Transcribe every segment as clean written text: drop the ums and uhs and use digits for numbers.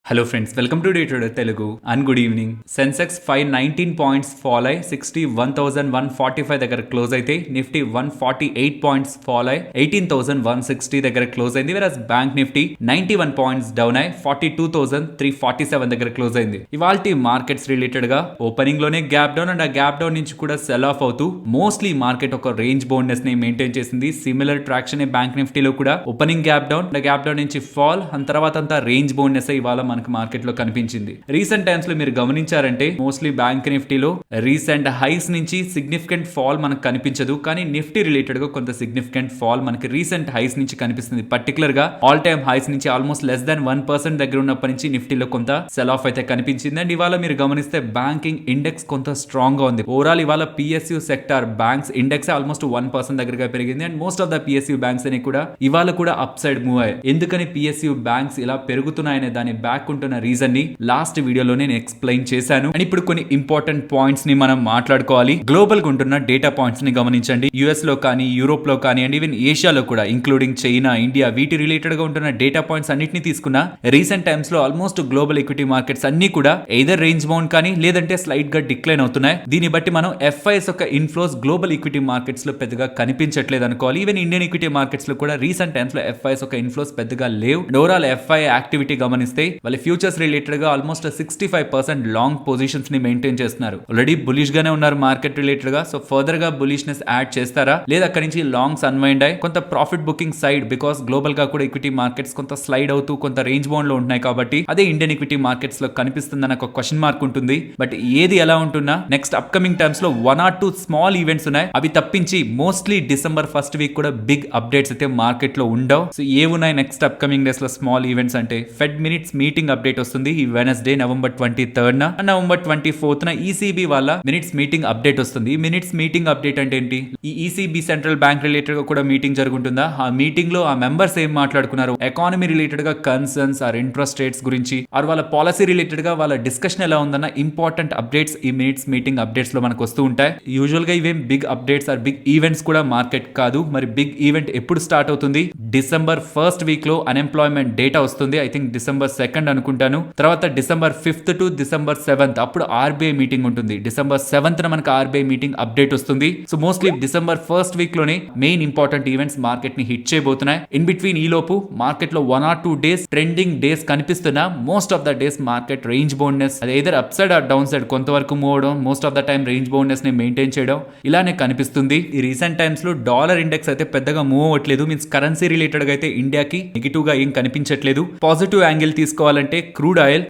Hello friends, welcome to day trader Telugu and good evening. Sensex 519 points fall అయి 61,145 దగ్గర close అయితే Nifty 148 points fall అయి 18,160 దగ్గర క్లోజ్ అయింది. వెరస్ బ్యాంక్ నిఫ్టీ 91 పాయింట్స్ డౌన్ అయి 42,347 దగ్గర క్లోజ్ అయింది. ఇవాల్టి మార్కెట్స్ రిలేటెడ్ గా ఓపెనింగ్ లోనే గ్యాప్ డౌన్ అండ్ ఆ గ్యాప్ డౌన్ నుంచి కూడా సెల్ ఆఫ్ అవుతూ మోస్ట్లీ మార్కెట్ ఒక రేంజ్ బౌండ్నెస్ ని మెయింటైన్ చేసింది. సిమిలర్ ట్రాక్షన్ బ్యాంక్ నిఫ్టీలో కూడా ఓపెనింగ్ గ్యాప్ డౌన్ నుంచి ఫాల్ అండ్ తర్వాత అంతా రేంజ్ బౌండ్నెస్ ఇవాళ మనకు మార్కెట్ లో కనిపించింది. రీసెంట్ టైమ్స్ లో మీరు గమనించారంటే మోస్ట్లీ బ్యాంక్ నిఫ్టీలో రీసెంట్ హైస్ నుంచి సిగ్నిఫికెంట్ ఫాల్ మనకు కనిపించదు, కానీ నిఫ్టీ రిలేటెడ్ గా కొంత సిగ్నిఫికెంట్ ఫాల్ మనకి రీసెంట్ హైస్ నుంచి కనిపిస్తుంది. పర్టికులర్ గా ఆల్ టైమ్ హైస్ నుంచి ఆల్మోస్ట్ లెస్ దాన్ 1% దగ్గర ఉన్నప్పటి నుంచి నిఫ్టీలో కొంత సెల్ ఆఫ్ అయితే కనిపించింది. అండ్ ఇవాళ మీరు గమనిస్తే బ్యాంకింగ్ ఇండెక్స్ కొంత స్ట్రాంగ్ గా ఉంది. ఓవరాల్ ఇవాళ PSU sector banks index almost 1% దగ్గరగా పెరిగింది. And most of the PSU banks అని కూడా ఇవాళ కూడా అప్ సైడ్ మూవ్ అయ్యాయి. ఎందుకని పిఎస్యు బ్యాంక్స్ ఇలా పెరుగుతున్నాయనే దాని బ్యాక్ ఉంటున్న రీజన్ ని లాస్ట్ వీడియోలో నేను ఎక్స్ప్లెయిన్ చేశాను. అండ్ ఇప్పుడు కొన్ని ఇంపార్టెంట్ పాయింట్స్ ని మనం మాట్లాడుకోవాలి. గ్లోబల్ గా ఉంటున్న డేటా పాయింట్స్ ని గమనించండి. యుఎస్ లో కానీ, యూరోప్ లో కానీ అండ్ ఈవెన్ ఏషియాలో కూడా ఇంక్లూడింగ్ చైనా, ఇండియా, వీటి రిలేటెడ్ గా ఉంటున్న డేటా పాయింట్స్ అన్నిటిని తీసుకున్న రీసెంట్ టైమ్స్ లో ఆల్మోస్ట్ గ్లోబల్ ఈక్విటీ మార్కెట్స్ అన్ని కూడా ఎయిదర్ రేంజ్ బౌండ్ కానీ లేదంటే స్లైట్ గా డిక్లైన్ అవుతున్నాయి. దీన్ని బట్టి మనం ఎఫ్ఐఎస్ యొక్క ఇన్ఫ్లోస్ గ్లోబల్ ఈక్విటీ మార్కెట్స్ లో పెద్దగా కనిపించట్లేదు అనుకోవాలి. ఈవెన్ ఇండియన్ ఈక్విటీ మార్కెట్స్ లో కూడా రీసెంట్ టైమ్స్ లో ఎఫ్ఐఎస్ యొక్క ఇన్ఫ్లోస్ పెద్దగా లేవు. ఓవరాల్ ఎఫ్ఐ యాక్టివిటీ గమనిస్తే వాళ్ళ ఫ్యూచర్స్ రిలేటెడ్ గా ఆల్మోస్ట్ 65% లాంగ్ పొజిషన్స్ ని మెయింటైన్ చేస్తున్నారు. ఆల్రెడీ బులిష్ గానే ఉన్నారు మార్కెట్ రిలేటెడ్ గా. సో ఫర్దర్ గా బులిష్నెస్ యాడ్ చేస్తారా లేదా అక్కడి నుంచి లాంగ్స్ అన్వైండ్ అయ్యి కొంత profit booking side, because global గా కూడా ఈక్విటీ మార్కెట్స్ కొంత స్లైడ్ అవుతూ కొంత రేంజ్ బౌండ్ లో ఉంటున్నాయి కాబట్టి అదే ఇండియన్ ఈక్విటీ మార్కెట్స్ లో కనిపిస్తుందని ఒక క్వశ్చన్ మార్క్ ఉంటుంది. బట్ ఏది ఎలా ఉంటున్నా నెక్స్ట్ అప్కమింగ్ టైమ్స్ లో 1 or 2 స్మాల్ ఈవెంట్స్ ఉన్నాయి. అవి తప్పించి మోస్ట్లీ డిసెంబర్ ఫస్ట్ వీక్ కూడా బిగ్ అప్డేట్స్ అయితే మార్కెట్ లో ఉండవు. సో ఏమున్నాయి నెక్స్ట్ అప్కమింగ్ డేస్ లో స్మాల్ ఈవెంట్స్ అంటే ఫెడ్ మినిట్స్ మీటింగ్ అప్డేట్ వస్తుంది ఈ వెనస్డే నవంబర్ 23rd న, నవంబర్ 24th న ఈసీబీ వాళ్ళ మినిట్స్ మీటింగ్ అప్డేట్ వస్తుంది. ఈ మినిట్స్ మీటింగ్ అప్డేట్ అంటే ఏంటి? ఈ ఈసీబీ సెంట్రల్ బ్యాంక్ రిలేటెడ్ గా కూడా మీటింగ్ జరుగుతుందా? ఆ మీటింగ్ లో ఆ మెంబర్స్ ఏం మాట్లాడుకున్నారు, ఎకానమీ రిలేటెడ్ గా కన్సర్న్స్ ఆర్ ఇంట్రెస్ట్ రేట్స్ గురించి ఆర్ వాళ్ళ పాలసీ రిలేటెడ్ గా వాళ్ళ డిస్కషన్ ఎలా ఉందన్న ఇంపార్టెంట్ అప్డేట్స్ ఈ మినిట్స్ మీటింగ్ అప్డేట్స్ లో మనకు వస్తూ ఉంటాయి. యూజువల్ గా ఇవేం big updates or big events కూడా మార్కెట్ కాదు. మరి బిగ్ ఈవెంట్ ఎప్పుడు స్టార్ట్ అవుతుంది? డిసెంబర్ 1st వీక్ లో అన్ఎంప్లాయ్మెంట్ డేటా వస్తుంది. ఐ థింక్ డిసెంబర్ 2nd అనుకుంటాను. తర్వాత December 5th to December 7th అప్పుడు ఆర్బీఐ మీటింగ్ ఉంటుంది. డిసెంబర్ 7th న మనకు ఆర్బీఐ మీటింగ్ అప్డేట్ వస్తుంది. So mostly December 1st week లోనే మెయిన్ ఇంపార్టెంట్ ఈవెంట్స్ మార్కెట్ ని హిట్ చేయబోతున్నాయి. ఇన్ బిట్వీన్ ఈ లోపు మార్కెట్ లో 1 or 2 డేస్ ట్రెండింగ్ డేస్ కనిపిస్తున్నా most of the days market range boundness, అది either up side or down side కొంతవరకు మూవ్ అవడం, most of the time range boundness ని మెయింటైన్ చేయడం ఇలానే కనిపిస్తుంది. ఈ రీసెంట్ టైమ్స్ లో డాలర్ ఇండెక్స్ అయితే పెద్దగా మూవ్ అవ్వట్లేదు. మీన్స్ కరెన్సీ రిలేటెడ్ గా అయితే ఇండియాకి నెగిటివ్ గా ఏం కనిపించట్లేదు. పాజిటివ్ యాంగిల్ తీసుకోవాలంటే క్రూడ్ ఆయిల్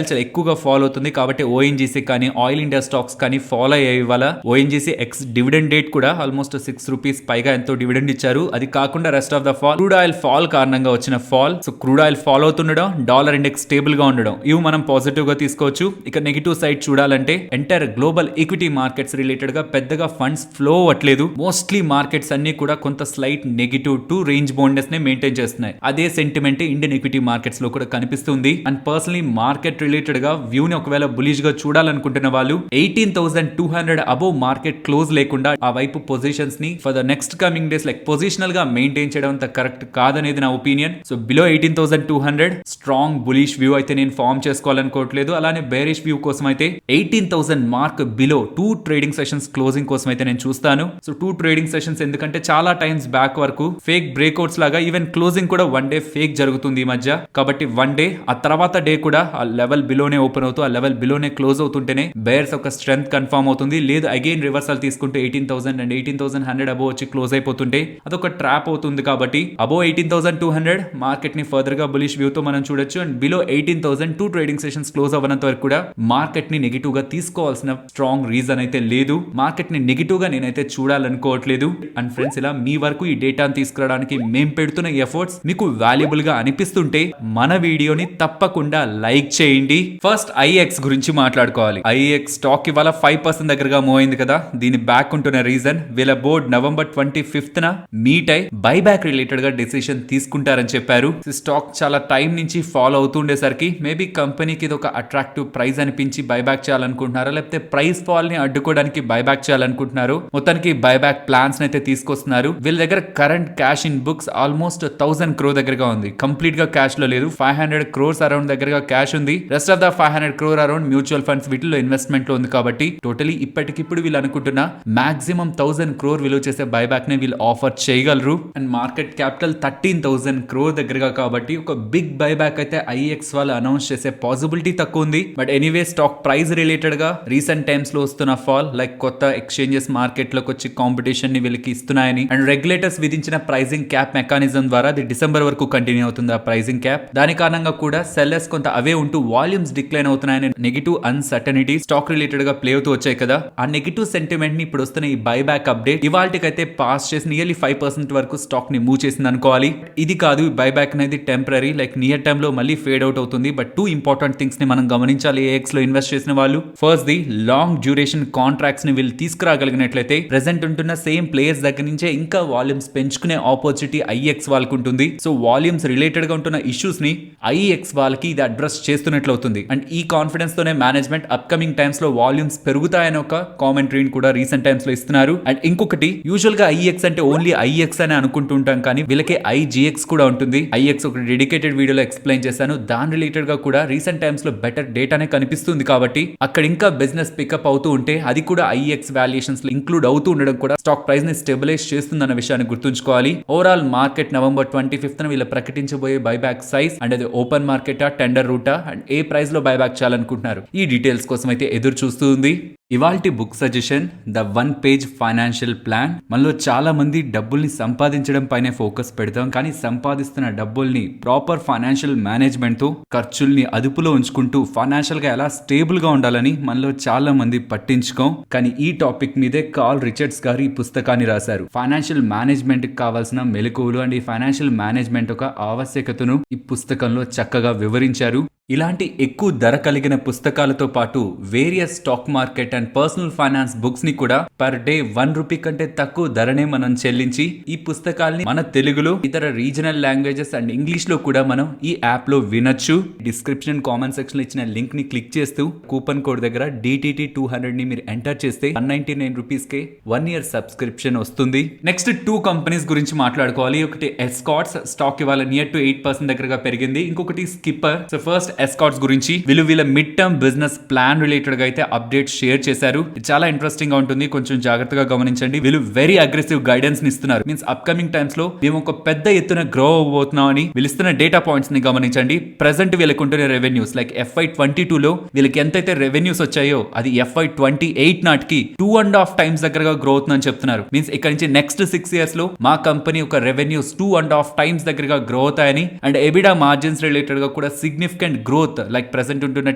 చాలా ఎక్కువగా ఫాలో అవుతుంది కాబట్టి ఓఎన్జీసీ కానీ ఆయిల్ ఇండియా స్టాక్స్ కానీ ఫాలో అయ్యాయి. ఇవాళ ఓఎన్జీసీ ఎక్స్ డివిడెండ్ డేట్ కూడా ఆల్మోస్ట్ ₹6 పైగా ఎంతో డివిడెండ్ ఇచ్చారు. అది కాకుండా rest of the fall crude oil fall కారణంగా వచ్చిన fall. So crude oil follow అవుతుండడం, డాలర్ ఇండెక్స్ స్టేబుల్ గా ఉండడం, ఇవి మనం పాజిటివ్ గా తీసుకోవచ్చు. ఇక నెగిటివ్ సైడ్ చూడాలంటే entire global equity markets related గా పెద్దగా ఫండ్స్ ఫ్లో అవ్వట్లేదు. మోస్ట్లీ మార్కెట్స్ అన్ని కూడా కొంత slight negative to range boundness ని మెయింటైన్ చేస్తున్నాయి. అదే సెంటిమెంట్ ఇండియన్ ఈక్విటీ మార్కెట్స్ లో కూడా కనిపిస్తుంది. అండ్ పర్సనలీ మార్కెట్ రిలేటెడ్ గా వ్యూ ని ఒకవేళ బులిష్ గా చూడాలనుకుంటున్న వాళ్ళు 18,200 అబోవ్ మార్కెట్ క్లోజ్ లేకుండా ఆ వైపు పొజిషన్స్ ని for the next coming days like positional గా మెయింటైన్ చేయడం అంత కరెక్ట్ కాదనేది నా opinion. So below 18,200 strong bullish view అయితే నేను ఫార్మ్ చేసుకోవాలనుకోవట్లేదు. అలానే బేరిష్ వ్యూ కోసం అయితే 18,000 mark below 2 trading sessions closing కోసం అయితే నేను చూస్తాను. సో 2 ట్రేడింగ్ సెషన్స్ ఎందుకంటే చాలా టైమ్స్ బ్యాక్ వరకు ఫేక్ బ్రేక్అవుట్స్ లాగా ఈవెన్ క్లోజింగ్ కూడా 1 డే ఫేక్ జరుగుతుంది ఈ మధ్య. కాబట్టి 1 డే ఆ తర్వాత డే కూడా ఆ లెవెల్ బిలోనే ఓపెన్ అవుతూ ఆ లెవెల్ బిలోనే క్లోజ్ అవుతుంటేనే బేర్స్ ఒక స్ట్రెంత్ కన్ఫర్మ్ అవుతుంది. లేదు అగైన్ రివర్సల్ తీసుకుంటే 18,000 అండ్ 18,100 అబో వచ్చి క్లోజ్ అయిపోతుంటే అదొక ట్రాప్ అవుతుంది. కాబట్టి అబో 18,200 మార్కెట్ ని ఫర్దర్ గా బులిష్ వ్యూ తో మనం చూడొచ్చు. And below 18,000 2 trading sessions close అవ్వనంత వరకు కూడా మార్కెట్ ని నెగిటివ్ గా తీసుకోవాల్సిన స్ట్రాంగ్ రీజన్ అయితే లేదు. మార్కెట్ ని నెగిటివ్ గా నేనైతే చూడాలనుకోవట్లేదు. అండ్ ఫ్రెండ్స్, ఇలా మీ వరకు ఈ డేటాను తీసుకురావడానికి మేము పెడుతున్న ఎఫర్ట్స్ మీకు వాల్యుబుల్ గా అనిపిస్తుంటే మన వీడియోని తప్పకుండా లైక్ చేయండి. ఫస్ట్ ఐఎక్స్ గురించి మాట్లాడుకోవాలి. ఐఎక్స్ స్టాక్ ఇవాళ 5% దగ్గరగా మూవ్ అయింది కదా. దీని బ్యాక్ ఉంటున్న రీజన్ వీళ్ళ బోర్డ్ నవంబర్ 25th న మీట్ అయి బైబ్యాక్ రిలేటెడ్ గా డెసిషన్ తీసుకుంటారని చెప్పారు. స్టాక్ చాలా టైం నుంచి ఫాలో అవుతుండేసరికి మేబీ కంపెనీకి ఇది ఒక అట్రాక్టివ్ ప్రైస్ అనిపించి బైబ్యాక్ చేయాలనుకుంటున్నారా, లేకపోతే ప్రైస్ ఫాల్ ని అడ్డుకోవడానికి బైబ్యాక్ చేయాలనుకుంటున్నారు. మొత్తానికి బైబ్యాక్ ప్లాన్స్ అయితే తీసుకొస్తున్నారు. వీళ్ళ దగ్గర current cash in books almost 1,000 crore దగ్గరగా ఉంది. కంప్లీట్ గా క్యాష్ లో లేదు. 500 crores crores అరౌండ్ దగ్గరగా క్యాష్ ఉంది. Rest of the 500 crore around mutual funds వీటిలో ఇన్వెస్ట్మెంట్ లో ఉంది కాబట్టి టోటలీ ఇప్పటికిప్పుడు వీళ్ళు అనుకుంటున్న మాక్సిమం 1000 crore విలువ చేసే బైబ్యాక్ ని వీళ్ళు ఆఫర్ చేయగలరు. అండ్ మార్కెట్ క్యాపిటల్ 13,000 crore దగ్గరగా కాబట్టి ఒక బిగ్ బైబ్యాక్ అయితే ఐఎక్స్ వాళ్ళు అనౌన్స్ చేసే పాసిబిలిటీ తక్కువ ఉంది. But anyway stock price related గా రీసెంట్ టైమ్స్ లో వస్తున్న ఫాల్ లైక్ కొత్త ఎక్స్చేంజెస్ మార్కెట్ లోకి వచ్చి కాంపిటీషన్ ని వీళ్ళకి ఇస్తున్నాయని అండ్ రెగ్యులేటర్స్ విధించిన ప్రైజింగ్ క్యాప్ మెకానిజం ద్వారా అది డిసెంబర్ వరకు కంటిన్యూ అవుతుంది ఆ ప్రైజింగ్ క్యాప్. దాని కారణంగా కూడా సెల్లర్స్ కొంత అవే ఉంటూ వాల్యూమ్స్ డిక్లైన్ అవుతున్నాయని నెగిటివ్ అన్సర్టనిటీ స్టాక్ రిలేటెడ్ గా ప్లే అవుతూ వచ్చాయి కదా. ఆ నెగిటివ్ సెంటిమెంట్ ని ఇప్పుడు వస్తున్న ఈ బైబ్యాక్ అప్డేట్ ఇవాళకైతే పాస్ చేసి నియర్లీ 5% వరకు స్టాక్ ని మూవ్ చేసింది అనుకోవాలి. ఇది కాదు బైబ్యాక్ అనేది టెంపరీ లైక్ నియర్ టైమ్ లో మళ్ళీ ఫేడ్ అవుట్ అవుతుంది. బట్ 2 ఇంపార్టెంట్ థింగ్స్ ని మనం గమనించాలి ఏఎక్స్ లో ఇన్వెస్ట్ చేసిన వాళ్ళు. First the long duration contracts ని వీళ్ళు తీసుకురాగలిగినట్లయితే ప్రెసెంట్ ఉంటున్న సేమ్ ప్లేయర్స్ దగ్గర నుంచే ఇంకా వాల్యూమ్స్ పెంచుకునే ఆపర్చునిటీ ఐఎక్స్ వాళ్ళకు ఉంటుంది. సో వాల్యూమ్స్ రిలేటెడ్ గా ఉంటున్న ఇష్యూస్ ని ఐఎక్స్ వాళ్ళకి ఇది అడ్రస్ చేస్తున్నట్లు అవుతుంది. అండ్ ఈ కాన్ఫిడెన్స్ తోనే మేనేజ్మెంట్ అప్కమింగ్ టైమ్స్ లో వాల్యూమ్స్ పెరుగుతాయని ఒక కామెంటరీని కూడా రీసెంట్ టైమ్స్ లో ఇస్తున్నారు. అండ్ ఇంకొకటి యూజువల్ గా ఐఎక్స్ అంటే ఓన్లీ ఐఎక్స్ అని అనుకుంటుంటాం కానీ వీళ్ళకి ఐజిఎక్స్ కూడా ఉంటుంది. ఐఎక్స్ ఒక డెడికేటెడ్ వీడియోలో ఎక్స్ప్లెయిన్ చేశాను. దాని రిలేటెడ్ గా కూడా రీసెంట్ టైమ్స్ లో బెటర్ డేటానే కనిపిస్తుంది కాబట్టి అక్కడ ఇంకా బిజినెస్ పికప్ అవుతూ ఉంటే అది కూడా ఐఎక్స్ వాల్యుయేషన్స్ లో ఇంక్లూడ్ అవుతూ ఉండడం కూడా స్టాక్ ప్రైస్ ని స్టెబిలైజ్ చేస్తుందన్న విషయాన్ని గుర్తుంచుకోవాలి. ఓవరాల్ మార్కెట్ నవంబర్ 25th వీళ్ళు ప్రకటించబోయే బైబ్యాక్ సైజ్ అండ్ అది ఓపెన్ మార్కెటా టెండర్ రూటా అండ్ ఏ ప్రైస్ లో బైబ్యాక్ చేయాలనుకుంటున్నారు ఈ డీటెయిల్స్ కోసం అయితే ఎదురు చూస్తూ ఉంది. ఇవాల్టి book suggestion the 1 page financial plan. మనలో చాలా మంది డబ్బుల్ని సంపాదించడం పైనే ఫోకస్ పెడతాం కానీ సంపాదిస్తున్న డబ్బుల్ని ప్రాపర్ ఫైనాన్షియల్ మేనేజ్మెంట్ తో ఖర్చుల్ని అదుపులో ఉంచుకుంటూ ఫైనాన్షియల్ గా ఎలా స్టేబుల్ గా ఉండాలని మనలో చాలా మంది పట్టించుకోం. కానీ ఈ టాపిక్ మీదే కార్ల్ రిచర్డ్స్ గారు ఈ పుస్తకాన్ని రాశారు. ఫైనాన్షియల్ మేనేజ్మెంట్ కి కావాల్సిన మెలకువలు అండ్ ఈ ఫైనాన్షియల్ మేనేజ్మెంట్ ఒక ఆవశ్యకతను ఈ పుస్తకంలో చక్కగా వివరించారు. ఇలాంటి ఎక్కువ ధర కలిగిన పుస్తకాలతో పాటు various stock market and personal finance books ని కూడా పర్ డే 1 రూపీ కంటే తక్కువ ధరనే మనం చెల్లించి ఈ పుస్తకాల్ని మన తెలుగులో ఇతర రీజనల్ లాంగ్వేజెస్ అండ్ ఇంగ్లీష్ లో కూడా మనం ఈ యాప్ లో వినొచ్చు. డిస్క్రిప్షన్ కామెంట్ సెక్షన్ లో ఇచ్చిన లింక్ ని క్లిక్ చేస్తూ కూపన్ కోడ్ దగ్గర DTT 200 ని మీరు ఎంటర్ చేస్తే 199 రూపీస్ కే 1 year సబ్స్క్రిప్షన్ వస్తుంది. నెక్స్ట్ 2 కంపెనీస్ గురించి మాట్లాడుకోవాలి. ఒకటి ఎస్కాట్స్ స్టాక్ ఇవాళ నియర్ టు 8% దగ్గరగా పెరిగింది. ఇంకొకటి స్కిప్పర్. సో ఫస్ట్ ఎస్కాట్స్ గురించి వీళ్ళ mid term business plan related గా అయితే అప్డేట్ షేర్ చేశారు. చాలా ఇంట్రెస్టింగ్ గా ఉంటుంది, కొంచెం జాగ్రత్తగా గమనించండి. వీళ్ళు వెరీ అగ్రెసివ్ గైడెన్స్ ని ఇస్తున్నారు. మీన్స్ అప్కమింగ్ టైమ్స్ లో మేము ఒక పెద్ద ఎత్తున గ్రో అవబోతున్నాం అని వీళ్ళిస్తున్న డేటా పాయింట్స్ ని గమనించండి. ప్రెసెంట్ వీళ్ళకి ఉంటున్న రెవెన్యూస్ లైక్ FY22 లో వీళ్ళకి ఎంతైతే రెవెన్యూస్ వచ్చాయో అది FY28 నాటికి 2.5 times దగ్గరగా గ్రో అవుతుందని చెప్తున్నారు. మీన్స్ ఇక్కడ నుంచి నెక్స్ట్ 6 years లో మా కంపెనీ ఒక రెవెన్యూస్ 2.5 times దగ్గరగా గ్రో అవుతాయని అండ్ ఎబిడా మార్జిన్స్ రిలేటెడ్ గా కూడా సిగ్నిఫికెంట్ గ్రోత్ లైక్ ప్రెసెంట్ ఉంటున్న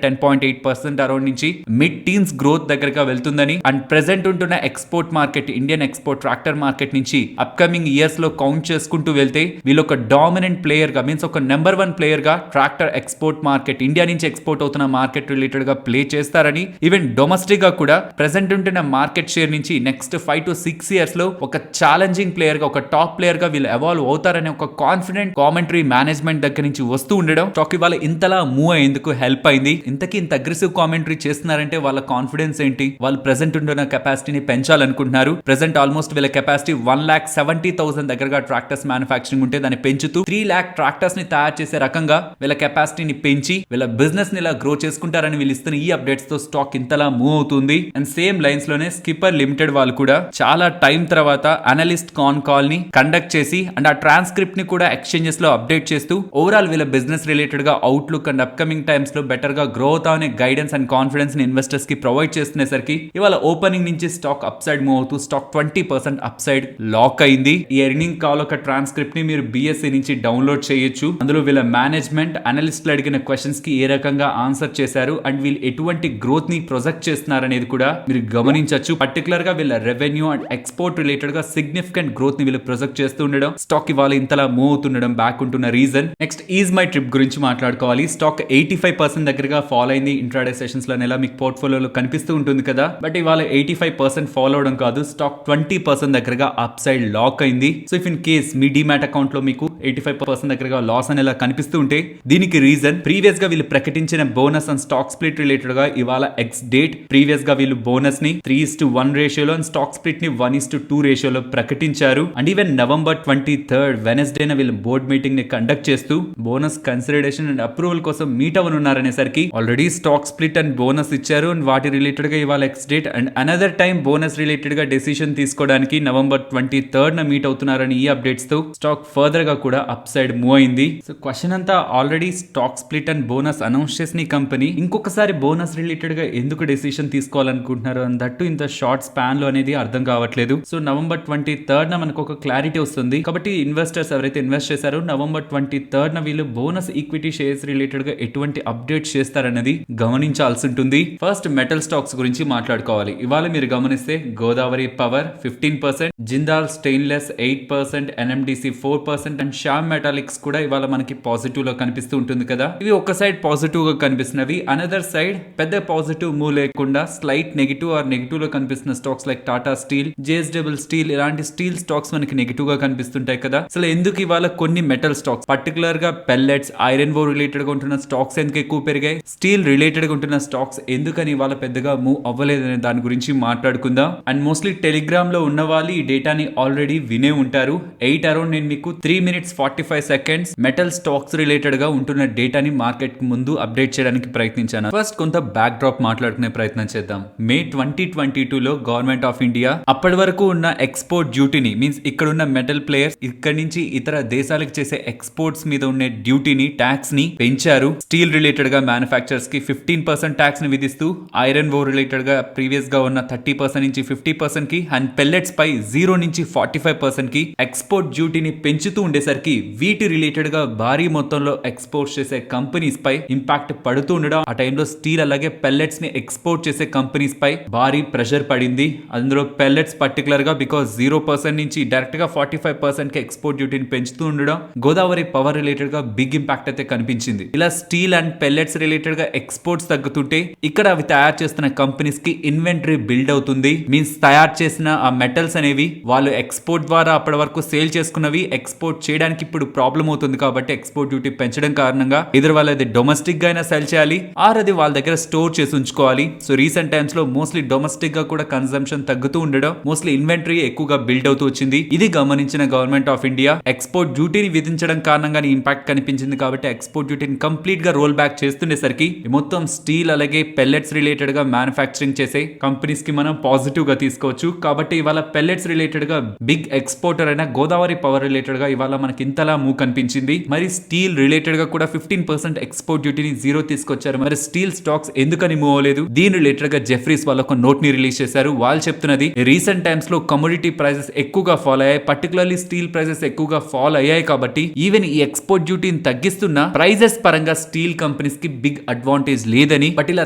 10.8% అరౌండ్ నుంచి మిడ్ టీన్స్ గ్రోత్ దగ్గరగా వెళ్తుందని అండ్ ప్రెసెంట్ ఉంటున్న export market Indian export tractor market నుంచి అప్కమింగ్ ఇయర్స్ లో కౌంట్ చేసుకుంటూ వెళ్తే వీళ్ళు ఒక డామినెంట్ ప్లేయర్ గా మీన్స్ ఒక నెంబర్ 1 ప్లేయర్ గా ట్రాక్టర్ ఎక్స్పోర్ట్ మార్కెట్ ఇండియా నుంచి ఎక్స్పోర్ట్ అవుతున్న మార్కెట్ రిలేటెడ్ గా ప్లే చేస్తారని ఈవెన్ డొమెస్టిక్ గా కూడా ప్రెసెంట్ ఉంటున్న మార్కెట్ షేర్ నుంచి నెక్స్ట్ 5 to 6 years లో ఒక ఛాలెంజింగ్ ప్లేయర్ గా ఒక టాప్ ప్లేయర్ గా వీళ్ళు ఎవాల్వ్ అవుతారని ఒక కాన్ఫిడెంట్ కామెంటరీ మేనేజ్మెంట్ దగ్గర నుంచి వస్తూ ఉండడం స్టాక్ ఇవాళ ఇంతలా మూవ్ అయ్యేందుకు హెల్ప్ అయింది. ఇంతకీ ఇంత అగ్రెసివ్ కామెంటరీ చేస్తున్నారంటే వాళ్ళ కాన్ఫిడెన్స్ ఏంటి? వాళ్ళు ప్రెసెంట్ ఉంటున్న కెపాసిటీని పెంచాలనుకుంటున్నారు. ప్రెసెంట్ ఆల్మోస్ట్ వీళ్ళ కెపాసిటీ 1,70,000 దగ్గరగా ట్రాక్టర్స్ మ్యానుఫాక్చరింగ్ ఉంటే దాన్ని పెంచుతూ 3 lakh ట్రాక్టర్స్ ని తయారు చేసే రకంగా వీళ్ళ కెపాసిటీని పెంచి వీళ్ళ బిజినెస్ ని ఇలా గ్రో చేసుకుంటారని వీళ్ళు ఇస్తున్న ఈ అప్డేట్స్ తో స్టాక్ ఇంతలా మూవ్ అవుతుంది. అండ్ సేమ్ లైన్స్ లోనే స్కిప్పర్ లిమిటెడ్ వాళ్ళు కూడా చాలా టైం తర్వాత అనలిస్ట్ కాల్ ని కండక్ట్ చేసి అండ్ ఆ ట్రాన్స్క్రిప్ట్ ని కూడా ఎక్స్చేంజెస్ లో అప్డేట్ చేస్తూ ఓవరాల్ వీళ్ళ బిజినెస్ రిలేటెడ్ గా అవుట్లుక్ అండ్ అప్కమింగ్ టైమ్స్ లో బెటర్ గా గ్రో అవుతామనే గైడెన్స్ అండ్ కాన్ఫిడెన్స్ ని ఇన్వెస్టర్స్ కి ప్రొవైడ్ చేస్తునేసరికి ఇవాళ ఓపెనింగ్ నుంచి స్టాక్ అప్ సైడ్ మూవ్ అవుతూ స్టాక్ 20% అప్ సైడ్ లాక్ అయింది. ఈ ఎర్నింగ్ కాల్ ఒక ట్రాన్స్క్రిప్ట్ ని మీరు BSE నుంచి డౌన్లోడ్ చేయొచ్చు. అందులో వీళ్ళ మేనేజ్మెంట్ అనలిస్టులు అడిగిన క్వశ్చన్స్ కి ఏ రకంగా ఆన్సర్ చేశారు అండ్ వీళ్ళు ఎటువంటి గ్రోత్ ని ప్రొజెక్ట్ చేస్తున్నారు అనేది కూడా మీరు గమనించవచ్చు. పర్టికులర్ గా వీళ్ళ రెవెన్యూ అండ్ ఎక్స్పోర్ట్ రిలేటెడ్ గా సిగ్నిఫికెంట్ గ్రోత్ ని వీళ్ళు ప్రొజెక్ట్ చేస్తూ ఉండడం స్టాక్ ఇవాళ ఇంతలా మూవ్ అవుతుండడం బ్యాక్ ఉంటున్న reason. Next is my trip గురించి మాట్లాడుకోవాలి. స్టాక్ 85% దగ్గరగా ఫాల్ అయింది. ఇంట్రాడే సెషన్స్ లో నెల మీకు పోర్ట్ఫోలియోలో కనిపిస్తూ ఉంటుంది కదా. బట్ ఇవాళ 85% ఫాల్ అవడం కాదు, స్టాక్ 20% దగ్గరగా అప్ సైడ్ లాక్ అయింది. So if in case me demat account లో మీకు 85% దగ్గరగా లాస్ అనేలా కనిపిస్తూ ఉంటే దీనికి రీజన్ ప్రీవియస్ గా వీళ్ళు ప్రకటించిన bonus and stock split related గా ఇవాళ ఎక్స్ డేట్ ప్రీవియస్ గా వీళ్ళు బోనస్ ని 3:1 రేషియోలో అండ్ స్టాక్ స్ప్లిట్ ని 1:2 రేషియోలో ప్రకటించారు. And even November 23rd Wednesday వీళ్ళు బోర్డ్ మీటింగ్ ని కండక్ట్ చేస్తూ బోనస్ కన్సిడరేషన్ అండ్ అప్రూవల్ కోసం మీట్ అవ్వనున్నారనేసరికి already stock split and bonus ఇచ్చారు అండ్ వాటి రిలేటెడ్ గా ఇవాళ ex date and another time bonus related గా డెసిషన్ తీసుకోవడానికి November 23rd మీట్ అవుతున్నారని ఈ అప్డేట్స్ తో స్టాక్ ఫర్దర్ గా కూడా అప్ సైడ్ మూవ్ అయింది. సో క్వశ్చన్ అంతా already stock split and bonus announce చేసిన ఈ కంపెనీ ఇంకొకసారి బోనస్ రిలేటెడ్ గా ఎందుకు డెసిషన్ తీసుకోవాలనుకుంటున్నారు అన్నట్టు ఇంత షార్ట్ స్పాన్ లో అనేది అర్థం కావట్లేదు. సో November 23rd మనకు ఒక క్లారిటీ వస్తుంది కాబట్టి ఇన్వెస్టర్స్ ఎవరైతే ఇన్వెస్ట్ చేశారో November 23rd వీళ్ళు బోనస్ ఈక్విటీ షేర్స్ రిలేటెడ్ గా ఎటువంటి అప్డేట్ చేస్తారనేది గమనించాల్సి ఉంటుంది. ఫస్ట్ మెటల్ స్టాక్స్ గురించి మాట్లాడుకోవాలి. ఇవాళ మీరు గమనిస్తే Godavari power 15%, Jindal stainless 8%, NMDC 4% and Shyam metallics కూడా ఇవాళ మనకి పాజిటివ్ లో కనిపిస్తూ ఉంటుంది కదా. ఇవి ఒక సైడ్ పాజిటివ్ గా కనిపిస్తున్నవి, అనదర్ సైడ్ పెద్ద పాజిటివ్ మూవ్ లేకుండా స్లైట్ నెగిటివ్ ఆర్ నెగిటివ్ లో కనిపిస్తున్న stocks like Tata steel, JSW steel ఇలాంటి స్టీల్ స్టాక్స్ మనకి నెగిటివ్ గా కనిపిస్తుంటాయి కదా. అసలు ఎందుకు ఇవాళ కొన్ని మెటల్ స్టాక్స్ పర్టికులర్ గా పెల్లెట్స్, ఐరన్ ఓర్ రిలేటెడ్ గా ఉంటున్న స్టాక్స్ ఎందుకు ఎక్కువ పెరిగాయి, స్టీల్ రిలేటెడ్ గా ఉంటున్న స్టాక్స్ ఎందుకని ఇవాళ పెద్దగా మూవ్ అవ్వలేదనే దాని గురించి మాట్లాడుకుందాం. అండ్ మోస్ట్లీ టెలిగ్రామ్ లో ఉన్న వాళ్ళు ఈ డేటాని ఆల్రెడీ వినే ఉంటారు. 8 అరౌండ్ నేను మీకు 3 minutes 45 seconds metal stocks related గా ఉంటున్న డేటాని మార్కెట్ కు ముందు అప్డేట్ చేయడానికి ప్రయత్నించాను. ఫస్ట్ కొంత బ్యాక్ డ్రాప్ మాట్లాడుకునే ప్రయత్నం చేద్దాం. May 2022 లో గవర్నమెంట్ ఆఫ్ ఇండియా అప్పటి వరకు ఉన్న ఎక్స్పోర్ట్ డ్యూటీని మీన్స్ ఇక్కడ ఉన్న మెటల్ ప్లేయర్స్ ఇక్కడి నుంచి ఇతర దేశాలకు చేసే ఎక్స్పోర్ట్స్ మీద ఉన్న డ్యూటీని ట్యాక్స్ ని పెంచారు. స్టీల్ రిలేటెడ్ గా మ్యానుఫ్యాక్చరర్స్ కి 15% ట్యాక్స్ ని విధిస్తూ ఐరన్ ఓర్ రిలేటెడ్ గా ప్రీవియస్ గా ఉన్న 30% నుంచి 50% కి అండ్ పెల్లెట్స్ పై 0 నుంచి 45% కి ఎక్స్పోర్ట్ డ్యూటీని పెంచుతూ ఉండేసరికి వీటి రిలేటెడ్ గా భారీ మొత్తంలో ఎక్స్పోర్ట్ చేసే కంపెనీస్ పై ఇంపాక్ట్ పడుతూ ఉండడం, ఆ టైంలో స్టీల్ అలాగే పెల్లెట్స్ ని ఎక్స్పోర్ట్ చేసే కంపెనీస్ పై భారీ ప్రెషర్ పడింది. అందులో పెల్లెట్స్ పర్టికులర్ గా బికాస్ 0% నుంచి డైరెక్ట్ గా 45% కి ఎక్స్పోర్ట్ డ్యూటీని పెంచుతూ ఉండడం గోదావరి పవర్ రిలేటెడ్ గా బిగ్ ఇంపాక్ట్ అయితే కనిపించింది. ఇలా స్టీల్ అండ్ పెల్లెట్స్ రిలేటెడ్ గా ఎక్స్పోర్ట్స్ తగ్గుతుంటే ఇక్కడ అవి తయారు చేస్తున్న కంపెనీస్ కి ఇన్వెంటరీ బిల్డ్ అవుతుంది. మీన్స్ తయారు చేసిన ఆ మెటల్స్ అనేవి వాళ్ళు ఎక్స్పోర్ట్ ద్వారా అప్పటి వరకు సేల్ చేసుకున్నవి ఎక్స్పోర్ట్ చేయడానికి ఇప్పుడు ప్రాబ్లం అవుతుంది కాబట్టి ఎక్స్పోర్ట్ డ్యూటీ పెంచడం కారణంగా ఎదురు వాళ్ళు అది డొమెస్టిక్ గా అయినా సెల్ చేయాలి ఆర్ అది వాళ్ళ దగ్గర స్టోర్ చేసి ఉంచుకోవాలి. సో రీసెంట్ టైమ్స్ లో మోస్ట్లీ డొమెస్టిక్ గా కూడా కన్సంప్షన్ తగ్గుతూ ఉండడం, మోస్ట్లీ ఇన్వెంటరీ ఎక్కువగా బిల్డ్ అవుతూ వచ్చింది. ఇది గమనించిన గవర్నమెంట్ ఆఫ్ ఇండియా ఎక్స్పోర్ట్ డ్యూటీని విధించడం కారణంగానే ఇంపాక్ట్ కనిపించింది కాబట్టి ఎక్స్పోర్ట్ డ్యూటీని కంప్లీట్ గా రోల్ బ్యాక్ చేస్తుండేసరికి మొత్తం స్టీల్ అలాగే పెల్లెట్స్ రిలేటెడ్ గా మ్యానుఫ్యాక్చరింగ్ చేసే కంపెనీస్ కి మనం పాజిటివ్ గా తీసుకోవచ్చు. కాబట్టి ఇవాళ పెల్లెట్స్ రిలేటెడ్ గా బిగ్ ఎక్స్పోర్టర్ అయిన గోదావరి పవర్ రిలేటెడ్ గా ఇవాళ మనకి ఇంతలా మూవ్ కనిపించింది. మరి స్టీల్ రిలేటెడ్ గా కూడా 15% ఎక్స్పోర్ట్ డ్యూటీని 0 తీసుకొచ్చారు. మరి స్టీల్ స్టాక్స్ ఎందుకని మూవ్ అవ్వలేదు? దీని రిలేటెడ్ గా జెఫ్రీస్ వాళ్ళు ఒక నోట్ ని రిలీజ్ చేశారు. వాళ్ళు చెప్తున్నది రీసెంట్ టైమ్స్ లో కమోడిటీ ప్రైసెస్ ఎక్కువగా ఫాల్ అయ్యాయి, పర్టికులర్లీ స్టీల్ ప్రైసెస్ ఎక్కువగా ఫాల్ అయ్యాయి కాబట్టి ఈవెన్ ఈ ఎక్స్పోర్ట్ డ్యూటీని తగ్గిస్తున్న ప్రైజెస్ పరంగా స్టీల్ కంపెనీస్ కి బిగ్ అడ్వాంటేజ్ లేదని, బట్ ఇలా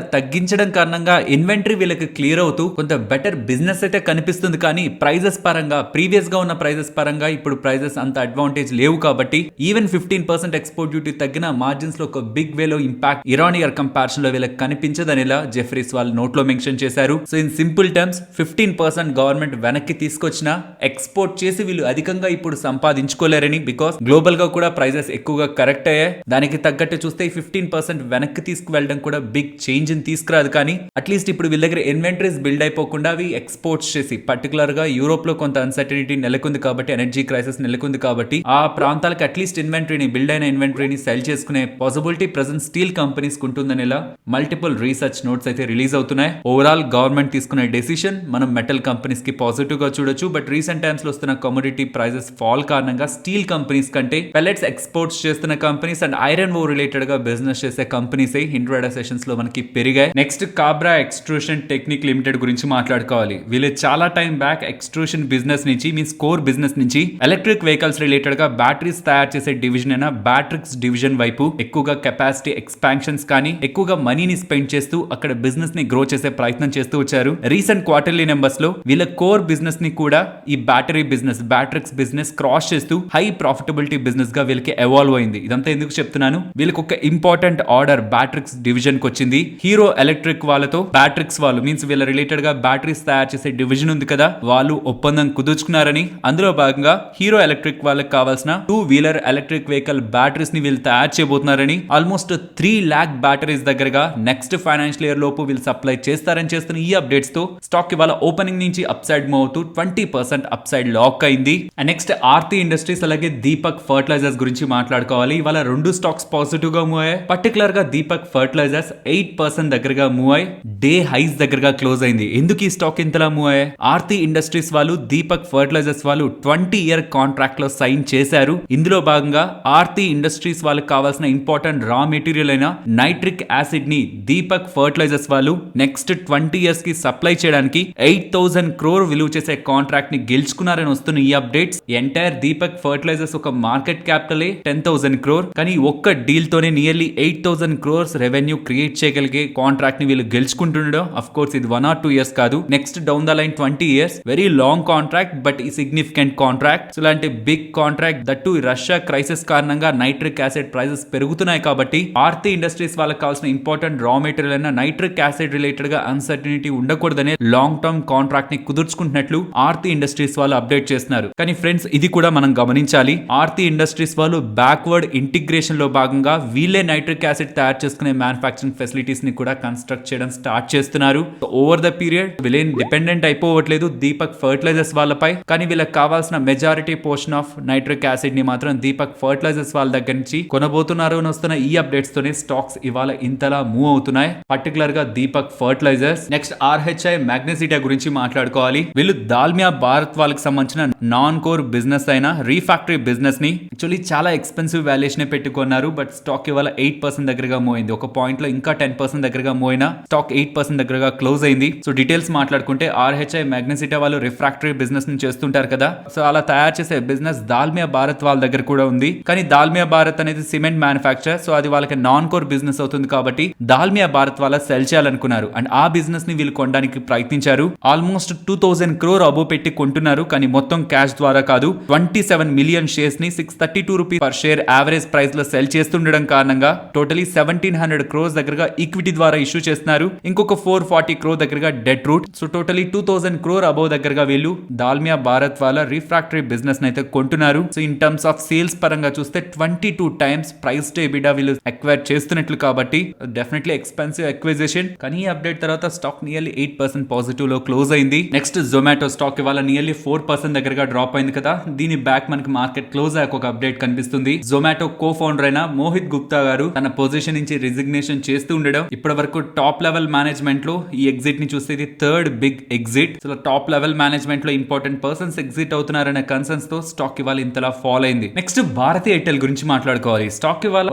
తగ్గించడం కారణంగా ఇన్వెంటరీ వీళ్ళకి క్లియర్ అవుతూ కొంత బెటర్ బిజినెస్ అయితే కనిపిస్తుంది. కానీ ప్రైజెస్ పరంగా ప్రీవియస్ గా ఉన్న ప్రైజెస్ పరంగా ఇప్పుడు ప్రైజెస్ అంత అడ్వాంటేజ్ లేవు కాబట్టి ఈవెన్ 15% ఎక్స్పోర్ట్ డ్యూటీ తగ్గిన మార్జిన్స్ లో ఒక బిగ్ వేలో ఇంపాక్ట్ ఇరాన్ ఇయర్ కంపారిజన్ లో వీళ్ళకి కనిపించదనేలా జెఫ్రీస్ వాళ్ళు నోట్ లో మెన్షన్ చేశారు. So in simple terms 15% government వెనక్కి తీసుకొచ్చిన ఎక్స్పోర్ట్ చేసి వీళ్ళు అధికంగా ఇప్పుడు సంపాదించుకోలేరని, బికాస్ గ్లోబల్ గా కూడా ప్రైజెస్ ఎక్కువగా కరెక్ట్ అయ్యాయి. దానికి తగ్గట్టు చూస్తే 15% వెనక్కి తీసుకువెళ్ళడం కూడా బిగ్ చేంజ్ ని తీసుకురాదు. కానీ అట్లీస్ట్ ఇప్పుడు వీళ్ళ దగ్గర ఇన్వెంటరీస్ బిల్డ్ అయిపోకుండా అవి ఎక్స్పోర్ట్స్ చేసి పర్టికులర్ గా యూరోప్ లో కొంత అన్సర్టనిటీ నెలకొంది కాబట్టి, ఎనర్జీ క్రైసిస్ నెలకొంది కాబట్టి ఆ ప్రాంతాలకు అట్లీస్ట్ ఇన్వెంటరీని బిల్డ్ అయిన ఇన్వెంటరీని సెల్ చేసుకునే పాసిబిలిటీ ప్రెజెంట్ స్టీల్ కంపెనీస్ ఉంటుందనేలా మల్టిపుల్ రీసెర్చ్ నోట్స్ అయితే రిలీజ్ అవుతున్నాయి. ఓవరాల్ గవర్నమెంట్ తీసుకునే డెసిషన్ మనం మెటల్ కంపెనీస్ కి పాజిటివ్ గా చూడొచ్చు. బట్ రీసెంట్ టైమ్స్ లో వస్తున్న కమోడిటీ ప్రైజెస్ ఫాల్ కారణంగా స్టీల్ కంపెనీస్ కంటే పెల్లెట్స్ ఎక్స్పోర్ట్స్ చేస్తున్న companies and iron ore related గా బిజినెస్ చేసే కంపెనీస్ ఇంట్రాడే సెషన్స్ లో మనకి పెరిగాయి. Next Kabra extrusion technique limited గురించి మాట్లాడుకోవాలి. వీళ్ళు చాలా టైం బ్యాక్ ఎక్స్ట్రూషన్ బిజినెస్ నుంచి మీన్స్ కోర్ బిజినెస్ నుంచి ఎలక్ట్రిక్ వెహికల్స్ రిలేటెడ్ గా బ్యాటరీస్ తయారు చేసే డివిజన్ అయినా బ్యాట్రిక్స్ డివిజన్ వైపు ఎక్కువగా కెపాసిటీ ఎక్స్పాన్షన్స్ కానీ ఎక్కువగా మనీని స్పెండ్ చేస్తూ అక్కడ బిజినెస్ ని గ్రో చేసే ప్రయత్నం చేస్తూ వచ్చారు. రీసెంట్ క్వార్టర్లీ నెంబర్స్ లో వీళ్ళ కోర్ బిజినెస్ ని కూడా ఈ బ్యాటరీ బిజినెస్ బ్యాట్రిక్స్ బిజినెస్ క్రాస్ చేస్తూ హై ప్రాఫిటబిలిటీ బిజినెస్ గా వీళ్ళకి ఎవాల్వ్ అయింది. ఇదంతా ఎందుకు చెప్తున్నాను, వీళ్ళకి ఒక ఇంపార్టెంట్ ఆర్డర్ బ్యాట్రిక్స్ డివిజన్ కి వచ్చింది. హీరో ఎలక్ట్రిక్ వాళ్ళతో బ్యాట్రిక్స్ వాళ్ళు మీన్స్ వీళ్ళ రిలేటెడ్ గా బ్యాటరీస్ తయారు చేసే డివిజన్ ఉంది కదా, వాళ్ళు ఒప్పందం కుదుర్చుకున్నారని, అందులో భాగంగా హీరో ఎలక్ట్రిక్ వాళ్ళకి కావాల్సిన కావాల్సిన 2-వీలర్ ఎలక్ట్రిక్ వెహికల్ బ్యాటరీస్ ని వీళ్ళు తయారు చేయబోతున్నారని, ఆల్మోస్ట్ 3 lakh బ్యాటరీస్ దగ్గరగా నెక్స్ట్ ఫైనాన్షియల్ ఇయర్ లోపు వీళ్ళు సప్లై చేస్తారని చేస్తున్న ఈ అప్డేట్స్ తో స్టాక్ ఇవాళ ఓపెనింగ్ నుంచి అప్ సైడ్ మూవ్ అవుతూ 20% అప్ సైడ్ లాక్ అయింది. అండ్ నెక్స్ట్ ఆర్తి ఇండస్ట్రీస్ అలాగే దీపక్ ఫర్టిలైజర్స్ గురించి మాట్లాడుకోవాలి. ఇవాళ రెండు స్టాక్స్ పాజిటివ్ గా మూవ్ అయ్యాయి. పర్టికులర్ గా దీపక్ ఫర్టిలైజర్స్ 8% దగ్గరగా మూవ్ అయ్యి డే హైస్ దగ్గరగా క్లోజ్ అయింది. ఎందుకు ఈ స్టాక్ ఇంతలా మూవ్ అయ్యాయి? ఆర్తి ఇండస్ట్రీస్ వాళ్ళు దీపక్ ఫర్టిలైజర్స్ వాళ్ళు 20-year కాంట్రాక్ట్ లో సైన్ చేశారు. ఇందులో భాగంగా ఆర్తి ఇండస్ట్రీస్ వాళ్ళకి కావాల్సిన ఇంపార్టెంట్ రా మెటీరియల్ అయిన నైట్రిక్ యాసిడ్ ని దీపక్ ఫర్టిలైజర్స్ వాళ్ళు నెక్స్ట్ 20 years కి సప్లై చేయడానికి 8,000 crore విలువ చేసే కాంట్రాక్ట్ ని గెలుచుకున్నారని వస్తున్న ఈ అప్డేట్స్. ఎంటైర్ దీపక్ ఫర్టిలైజర్స్ ఒక మార్కెట్ క్యాపిటల్ 10,000 crore, కానీ ఒక్క డీల్ తోనే నియర్లీ 8,000 crores రెవెన్యూ క్రియేట్ చేయగలిగే కాంట్రాక్ట్ ని వీళ్ళు గెలుచుకుంటుండడం. అఫ్ కోర్స్ ఇది 1 or 2 years కాదు, next down the line 20 years. Very long contract but ఈ సిగ్నిఫికెంట్ కాంట్రాక్ట్. ఇలాంటి big contract that Russia crisis కారణంగా నైట్రిక్ యాసిడ్ ప్రైసెస్ పెరుగుతున్నాయి కాబట్టి ఆర్తి ఇండస్ట్రీస్ వాళ్ళకి కావాల్సిన ఇంపార్టెంట్ రా మెటీరియల్ అయిన నైట్రిక్ యాసిడ్ రిలేటెడ్ గా అన్సర్టనిటీ ఉండకూడదనే లాంగ్ టర్మ్ కాంట్రాక్ట్ ని కుదుర్చుకుంటున్నట్లు ఆర్తి ఇండస్ట్రీస్ వాళ్ళు అప్డేట్ చేస్తున్నారు. కానీ ఫ్రెండ్స్ ఇది కూడా మనం గమనించాలి. ఆర్తి ఇండస్ట్రీస్ వాళ్ళు బ్యాక్వర్డ్ ఇంటిగ్రేషన్ లో భాగంగా వీళ్ళే నైట్రిక్ యాసిడ్ తయారు చేసుకునే మ్యానుఫాక్చరింగ్ ఫెసిలిటీస్ ని కూడా కన్స్ట్రక్ట్ చేయడం స్టార్ట్ చేస్తున్నారు. ఓవర్ ద పీరియడ్ వీళ్ళేం డిపెండెంట్ అయిపోవట్లేదు దీపక్ ఫర్టిలైజర్స్ వాళ్ళపై, కానీ వీళ్ళకి కావాల్సిన majority portion of nitric acid ని మాత్రం దీపక్ ఫర్టిలైజర్స్ వాళ్ళ దగ్గర నుంచి కొనబోతున్నారు అని వస్తున్న ఈ అప్డేట్స్ తోనే స్టాక్స్ ఇవాళ ఇంతలా మూవ్ అవుతున్నాయి. పర్టికులర్ గా దీపక్ ఫర్టిలైజర్స్. నెక్స్ట్ ఆర్హెచ్ఐ మ్యాగ్నెసిటా గురించి మాట్లాడుకోవాలి. వీళ్ళు దాల్మియా భారత్ వాళ్ళకి సంబంధించిన నాన్ కోర్ బిజినెస్ అయిన రీఫ్యాక్టరీ బిజినెస్ ని యాక్చువల్లీ చాలా ఎక్స్పెన్సివ్ వాల్యుయేషన్ పెట్టుకున్నారు. బట్ స్టాక్ ఇవాళ 8% దగ్గరగా మూవ్ అయింది. ఒక పాయింట్ లో ఇంకా 10% దగ్గరగా మూవ్ అయినా స్టాక్ 8% దగ్గరగా క్లోజ్ అయింది. సో డీటెయిల్స్ మాట్లాడుకుంటే ఆర్హెచ్ఐ మ్యాగ్నెసిటా వాళ్ళు రిఫ్రాక్టరీ బిజినెస్ ని చేస్తుంటారు కదా, సో అలా తయారు చేసే బిజినెస్ దాల్మియా భారత్ వాళ్ళ దగ్గర కూడా ఉంది. కానీ దాల్మియా భారత్ అనేది సిమెంట్ మ్యానుఫ్యాక్చర్, సో అది వాళ్ళకి నాన్ కోర్ బిజినెస్ అవుతుంది కాబట్టి దాల్మియా భారత్ వాళ్ళ సెల్ చేయాలనుకున్నారు. అండ్ ఆ బిజినెస్ ని వీళ్ళు కొనడానికి ప్రయత్నించారు. ఆల్మోస్ట్ 2,000 crore అబో పెట్టి కొంటున్నారు, కానీ మొత్తం క్యాష్ ద్వారా కాదు. 27 million షేర్స్ ని 632 rupees per share average price లో సెల్ చేస్తుండడం కారణంగా టోటలీ 1,700 crores దగ్గరగా ఈక్విటీ ద్వారా ఇష్యూ చేస్తున్నారు. ఇంకొక 440 crore దగ్గరగా debt route. So totally 2,000 crore అబో దగ్గరగా వీళ్ళు దాల్మియా భారత్ వాళ్ళ రిఫ్రాక్టరీ బిజినెస్ అయితే కొంటున్నారు. So in terms of sales పరంగా చూస్తే 22 times ప్రైస్ టు ఎబిటా వీళ్ళు అక్వైర్ చేస్తున్నట్లు కాబట్టి డెఫినెట్లీ ఎక్స్పెన్సివ్ అక్విజిషన్. కానీ ఈ అప్డేట్ తర్వాత స్టాక్ నియర్లీ 8% పాజిటివ్ లో క్లోజ్ అయింది. నెక్స్ట్ జొమాటో స్టాక్ ఇవాళ నియర్లీ 4% దగ్గరగా డ్రాప్ అయింది కదా, దీని బ్యాక్ మనకి మార్కెట్ క్లోజ్ అయ్యాక ఒక అప్డేట్ కనిపిస్తుంది. జొమాటో కో ఫౌండర్ అయిన మోహిత్ గుప్తా గారు తన పొజిషన్ నుంచి రిజిగ్నేషన్ చేస్తూ ఉండడం. ఇప్పటి వరకు టాప్ లెవెల్ మేనేజ్మెంట్ లో ఈ ఎగ్జిట్ ని చూస్తే ఇది third big exit. So top level management లో ఇంపార్టెంట్ పర్సన్స్ ఎగ్జిట్ అవుతున్నారనే కన్సర్న్స్ తో స్టాక్ ఇవాళ ఇంతలా ఫాల్ అయింది. నెక్స్ట్ భారతీ ఎయిర్టెల్ గురించి మాట్లాడుకోవాలి. స్టాక్ ఇవాళ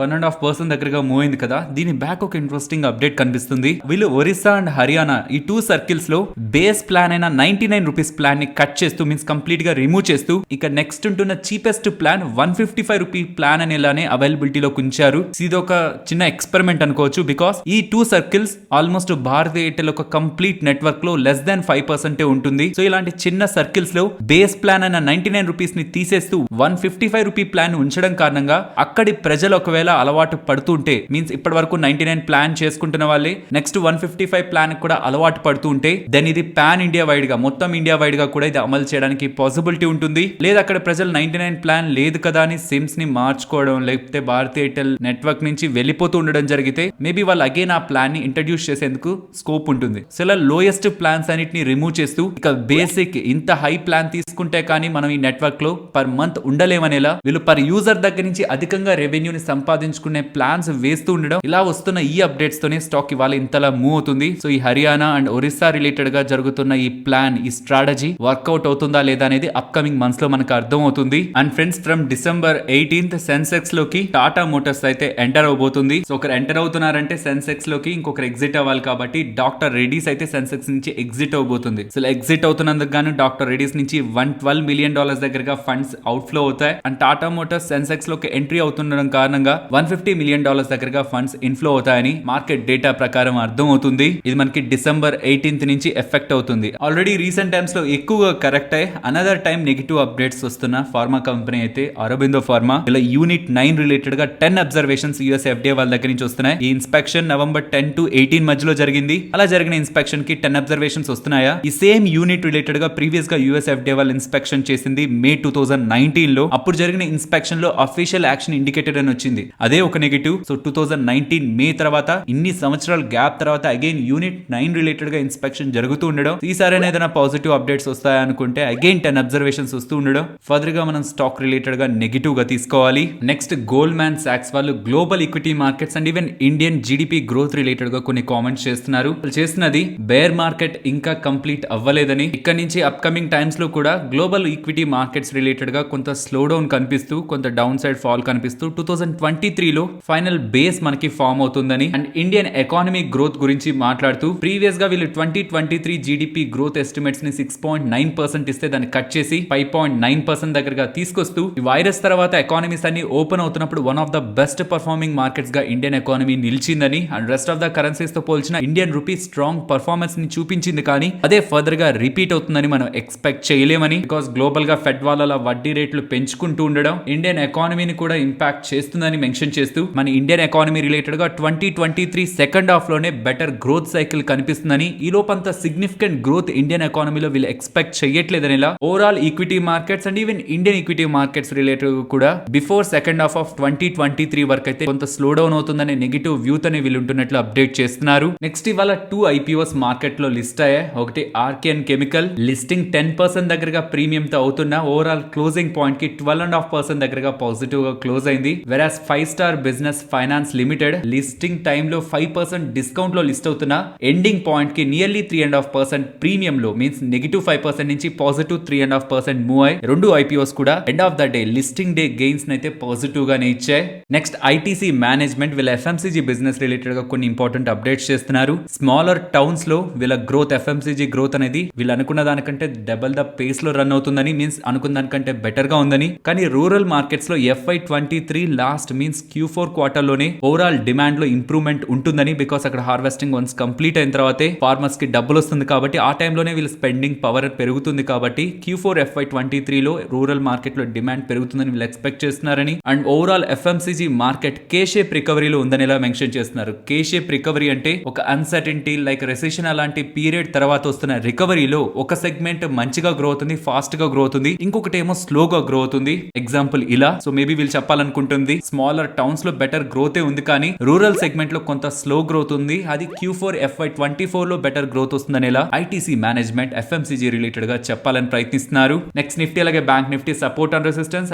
1.5% దగ్గరగా మూవ్ అయింది కదా, దీని బ్యాక్ ఒక ఇంట్రెస్టింగ్ అప్డేట్ కనిపిస్తుంది. వీళ్ళు ఒరిస్సా అండ్ హర్యానా ఈ 2 సర్కిల్స్ లో బేస్ ప్లాన్ అయిన 99 రూపీస్ ప్లాన్ ని కట్ చేస్తూ మీన్స్ కంప్లీట్ గా రిమూవ్ చేస్తూ ఇక నెక్స్ట్ ఉంటున్న చీపెస్ట్ ప్లాన్ 155 రూపీ ప్లాన్ అని ఇలానే అవైలబిలిటీలో ఉంచారు. ఇది ఒక చిన్న ఎక్స్పెరిమెంట్ అనుకోవచ్చు. బికాస్ ఈ 2 సర్కిల్స్ ఆల్మోస్ట్ భారతీ ఎయిర్టెల్ ఒక కంప్లీట్ నెట్వర్క్ లో లెస్ దాన్ 5% ఉంటుంది. సో ఇలాంటి చిన్న సర్కిల్స్ లో బేస్ ప్లాన్ అయిన 99 రూపీస్ ని తీసేస్తూ 155 రూపీ ప్లాన్ ఉంచడం కారణంగా అక్కడి ప్రజలు ఒకవేళ అలవాటు పడుతుంటే మీన్స్ ఇప్పటి వరకు 99 ప్లాన్ చేసుకుంటున్న వాళ్ళే నెక్స్ట్ 155 ప్లాన్ కూడా అలవాటు పడుతూ ఉంటే దెన్ ఇది పాన్ ఇండియా వైడ్ గా మొత్తం ఇండియా వైడ్ గా కూడా ఇది అమలు చేయడానికి పాసిబిలిటీ ఉంటుంది. లేదా అక్కడ ప్రజలు 99 ప్లాన్ లేదు కదా అని సిమ్స్ ని మార్చుకోవడం లేకపోతే భారతీ ఎయిర్టెల్ నెట్వర్క్ నుంచి వెళ్ళిపోతూ ఉండడం జరిగితే మేబీ వాళ్ళు అగైన్ ఆ ప్లాన్ ని ఇంట్రడ్యూస్ చేసేందుకు స్కోప్ ఉంటుంది. సో ఇలా లోయెస్ట్ ప్లాన్స్ అన్నిటిని రిమూవ్ చేస్తూ ఇక బేసిక్ ఇంత హై ప్లాన్ తీసుకుంటే కానీ మనం ఈ నెట్వర్క్ లో పర్ మంత్ ఉండలేమనేలా వీళ్ళు పర్ యూజర్ దగ్గర నుంచి అధికంగా రెవెన్యూని సంపాదించుకునే ప్లాన్స్ వేస్తూ ఉండడం. ఇలా వస్తున్న ఈ అప్డేట్స్ తోనే స్టాక్ ఇవాళ ఇంతలా మూవ్ అవుతుంది. సో ఈ హర్యానా అండ్ ఒరిస్సా రిలేటెడ్ గా జరుగుతున్న ఈ ప్లాన్ ఈ స్ట్రాటజీ వర్కౌట్ అవుతుందా లేదా అనేది అప్కమింగ్ మంత్స్ లో మనకు అర్థం అవుతుంది. And friends from December 18th Sensex లోకి టాటా మోటార్స్ అయితే ఎంటర్ అవబోతుంది. సో ఒకరు ఎంటర్ అవుతున్నారంటే సెన్సెక్స్ లోకి ఇంకొకరు ఎగ్జిట్ అవ్వాలి కాబట్టి డాక్టర్ రెడ్డీస్ అయితే సెన్సెక్స్ నుంచి ఎగ్జిట్ అవబోతుంది. సో ఎగ్జిట్ అవుతున్నందుకు గాను డాక్టర్ రెడ్డీస్ నుంచి $112 million దగ్గరగా ఫండ్స్ అవుట్ ఫ్లో అవుతాయి. అండ్ టాటా మోటార్స్ సెన్సెక్స్ లోకి ఎంట్రీ అవుతుండడం కారణంగా $150 million దగ్గరగా ఫండ్స్ ఇన్ఫ్లో అవుతాయని మార్కెట్ డేటా ప్రకారం అర్థం అవుతుంది. ఇది మనకి December 18th నుంచి ఎఫెక్ట్ అవుతుంది. ఆల్రెడీ రీసెంట్ టైమ్స్ లో ఎక్కువగా కరెక్ట్ అయ్యి అనదర్ టైం నెగిటివ్ అప్డేట్స్ వస్తున్న ఫార్మా కంపెనీ అయితే అరబిందో ఫార్మా. ఇలా యూనిట్ 9 రిలేటెడ్ గా 10 అబ్జర్వేషన్స్ యూఎస్ FDA వాళ్ళ దగ్గర నుంచి వస్తున్నాయి. ఈ ఇన్స్పెక్షన్ November 10 to 18 మధ్యలో జరిగింది. అలా జరిగిన ఇన్స్పెక్షన్ కి 10 అబ్జర్వేషన్స్ వస్తున్నాయా? ఈ సేమ్ యూనిట్ రిలేటెడ్ గా ప్రీవియస్ గా యూఎస్ FDA వాళ్ళు ఇన్స్పెక్షన్ చేసింది May 2019 లో అప్పుడు జరిగిన ఇన్స్పెక్షన్ లో అఫీషియల్ యాక్షన్ ఇండికేటెడ్ అని వచ్చింది. అదే ఒక నెగిటివ్. సో 2019 మే తర్వాత ఇన్ని సంవత్సరాల గ్యాప్ తర్వాత అగైన్ యూనిట్ 9 రిలేటెడ్ గా ఇన్స్పెక్షన్ జరుగుతూ ఉండడం, ఈసారి ఏదైనా పాజిటివ్ అప్డేట్స్ వస్తాయా అనుకుంటే అగైన్ 10 అబ్జర్వేషన్స్ వస్తూ ఉండడం, ఫర్దర్ గా మనం స్టాక్ రిలేటెడ్ గా నెగిటివ్ గా తీసుకోవాలి. నెక్స్ట్ గోల్డ్మాన్ సాక్స్ వాళ్ళు global equity markets and even Indian GDP growth related గా కొన్ని కామెంట్స్ చేస్తున్నారు. చేస్తున్నది బేర్ మార్కెట్ ఇంకా కంప్లీట్ అవ్వలేదని, ఇక్కడ నుంచి అప్కమింగ్ టైమ్స్ లో కూడా గ్లోబల్ ఈక్విటీ మార్కెట్స్ రిలేటెడ్ గా కొంత స్లో డౌన్ కనిపిస్తూ, కొంత డౌన్ సైడ్ ఫాల్ కనిపిస్తూ 2023 లో ఫైనల్ బేస్ మనకి ఫామ్ అవుతుందని అండ్ ఇండియన్ ఎకానమీ గ్రోత్ గురించి మాట్లాడుతూ ప్రీవియస్ గా వీళ్ళు 2023 జీడిపి గ్రోత్ ఎస్టిమేట్స్ ని 6.9% ఇస్తే దాన్ని కట్ చేసి 5.9% దగ్గరగా తీసుకొస్తూ ఈ వైరస్ తర్వాత ఎకానమీస్ అన్ని ఓపెన్ అవుతున్నప్పుడు one of the best performing markets గా ఇండియన్ ఎకానమీ నిలిచిందని and rest of the currencies తో పోల్చిన ఇండియన్ రూపీ స్ట్రాంగ్ పర్ఫార్మెన్స్ ని చూపించింది, కానీ అదే ఫర్దర్ గా రిపీట్ అవుతుందని మనం ఎక్స్పెక్ట్ చేయలేమని. బికాస్ గ్లోబల్ గా ఫెడ్ వాళ్ళ వడ్డీ రేట్లు పెంచుకుంటూ ఉండడం ఇండియన్ ఎకానమీని కూడా ఇంపాక్ట్ చేస్తుందని మెన్షన్ చేస్తూ మన ఇండియన్ ఎకానమీ రిలేటెడ్ గా 2023 సెకండ్ హాఫ్ లోనే బెటర్ గ్రోత్ సైకిల్ కనిపిస్తుందని, ఈ లోపంత సిగ్నిఫికెంట్ గ్రోత్ ఇండియన్ ఎకానమీలో వీళ్ళు ఎక్స్పెక్ట్ చేయట్లేదని, overall equity markets and even Indian equity markets related కూడా బిఫోర్ సెకండ్ హాఫ్ ఆఫ్ 2023 వరకు అయితే కొంత స్లో డౌన్ అవుతుందనే నెగిటివ్ వ్యూ తోనే వీళ్ళు ఉంటున్నట్లు అప్డేట్ చేస్తున్నారు. నెక్స్ట్ ఇవాళ 2 IPOs మార్కెట్ లో లిస్ట్ అయ్యాయి. ఒకటి ఆర్కేఎన్ కెమికల్ లిస్టింగ్ 10% దగ్గరగా ప్రీమియం తో అవుతున్న ఓవరాల్ క్లోజింగ్ పాయింట్ కి 12.5% దగ్గరగా పాజిటివ్ గా క్లోజ్ అయింది. వెరాస్ 5 star business finance limited listing time లో 5% డిస్కౌంట్ లో లిస్ట్ అవుతున్న ఎండింగ్ పాయింట్ కి నియర్లీ 3.5% ప్రీమియం లో మీన్స్ -5% నుంచి పాజిటివ్ 3.5% మూవ్ అయ్యి రెండు IPOs కూడా end of the day listing day gains అయితే పాజిటివ్ గానే ఇచ్చాయి. నెక్స్ట్ ఐటీసీ మేనేజ్మెంట్ వీళ్ళ FMCG బిజినెస్ రిలేటెడ్ గా కొన్ని ఇంపార్టెంట్ అప్డేట్స్ చేస్తున్నారు. స్మాలర్ టౌన్స్ లో వీళ్ళ గ్రోత్ FMCG గ్రోత్ అనేది వీళ్ళు అనుకున్న దానికంటే డబల్ ద పేస్ లో రన్ అవుతుందని, మీన్స్ అనుకున్న దానికంటే బెటర్ గా ఉందని, కానీ రూరల్ మార్కెట్స్ లో FY23 last means Q4 quarter లోనే ఓవరాల్ డిమాండ్ లో ఇంప్రూవ్మెంట్ ఉంటుందని, బికాస్ అక్కడ హార్వెస్టింగ్ వన్స్ కంప్లీట్ అయిన తర్వాతే ఫార్మర్స్ కి డబ్బులు వస్తుంది కాబట్టి ఆ టైంలోనే వీళ్ళ స్పెండింగ్ పవర్ పెరుగుతుంది కాబట్టి Q4 FY23 లో రూరల్ మార్కెట్ లో డిమాండ్ పెరుగుతుందని వీళ్ళు ఎక్స్పెక్ట్ చేస్తున్నారని and overall FMCG market K shape రికవరీలో ఉందని ఇలా మెన్షన్ చేస్తున్నారు. కే షేప్ రికవరీ అంటే ఒక అన్సర్టెనిటీ లైక్ రెసెషన్ అలాంటి పీరియడ్ తర్వాత వస్తున్న రికవరీలో ఒక సెగ్మెంట్ మంచిగా గ్రో అవుతుంది, ఫాస్ట్ గా గ్రో అవుతుంది, ఇంకొకటి ఏమో స్లోగా గ్రో అవుతుంది. ఎగ్జాంపుల్ ఇలా. సో మేబీ వీళ్ళు చెప్పాలనుకుంటుంది స్మాలర్ టౌన్స్ లో బెటర్ గ్రోతే ఉంది, కానీ రూరల్ సెగ్మెంట్ లో కొంత స్లో గ్రోత్ ఉంది, అది Q4 FY24 లో బెటర్ గ్రోత్ వస్తుందని ఇలా ఐటీసీ మేనేజ్మెంట్ FMCG రిలేటెడ్ గా చెప్పాలని ప్రయత్నిస్తున్నారు. నెక్స్ట్ నిఫ్టీ అలాగే bank Nifty support and resistance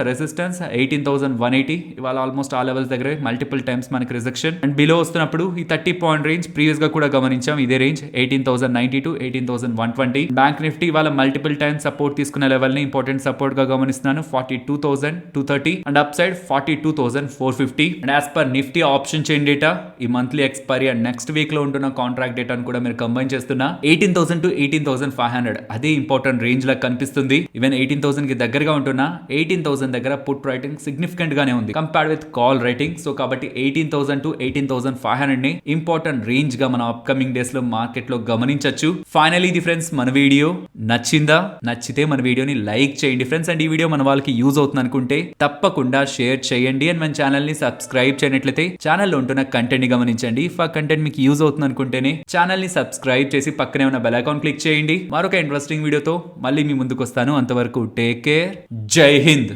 18,180 ఇవాళ ఆల్మోస్ట్ ఆ లెవెల్స్ దగ్గర మల్టిపుల్ టైమ్స్ మనకి రిజెక్షన్ అండ్ బిలో వస్తున్నప్పుడు ఈ 30 పాయింట్ రేంజ్ ప్రీవియస్ గా కూడా గమనించాం. ఇదే రేంజ్ 18,090 to 18,120. బ్యాంక్ నిఫ్టీ ఇవాళ మల్టిపుల్ టైమ్స్ సపోర్ట్ తీసుకునే లెవెల్ ని ఇంపార్టెంట్ సపోర్ట్ గా గమనిస్తున్నాను. 42,230 and up side 42,450. And as per Nifty option chain data ఈ monthly expiry and next week లో ఉంటున్న కాంట్రాక్ట్ డేటాను కూడా మీరు కంబైన్ చేస్తున్నా 18,000 to 18,500 అదే ఇంపార్టెంట్ రేంజ్ లా కనిపిస్తుంది. ఈవెన్ 18,000 కి దగ్గరగా ఉంటున్న 18,000 దగ్గర పుట్ రైటింగ్ సిగ్నిఫికెంట్ గానే ఉంది compared with call writing. So కాబట్టి 18,000 to 18,500 ని ఇంపార్టెంట్ రేంజ్ గా మనం అప్కమింగ్ డేస్ లో మార్కెట్ లో గమనించవచ్చు. ఫైనలీ ఇది ఫ్రెండ్స్ మన వీడియో నచ్చిందా? నచ్చితే మన వీడియోని లైక్ చేయండి ఫ్రెండ్స్ అండ్ ఈ వీడియో మన వాళ్ళకి యూజ్ అవుతుంది అనుకుంటే తప్పకుండా షేర్ చేయండి అండ్ మన ఛానల్ ని సబ్స్క్రైబ్ చేయనట్లయితే ఛానల్లో ఉంటున్న కంటెంట్ ని గమనించండి. ఇఫ్ ఆ కంటెంట్ మీకు యూజ్ అవుతుంది అనుకుంటేనే ఛానల్ ని సబ్స్క్రైబ్ చేసి పక్కనే ఉన్న బెల్ ఐకాన్ క్లిక్ చేయండి. మరొక ఇంట్రెస్టింగ్ వీడియోతో మళ్ళీ మీ ముందుకు వస్తాను. అంతవరకు టేక్ కేర్. జై హింద్.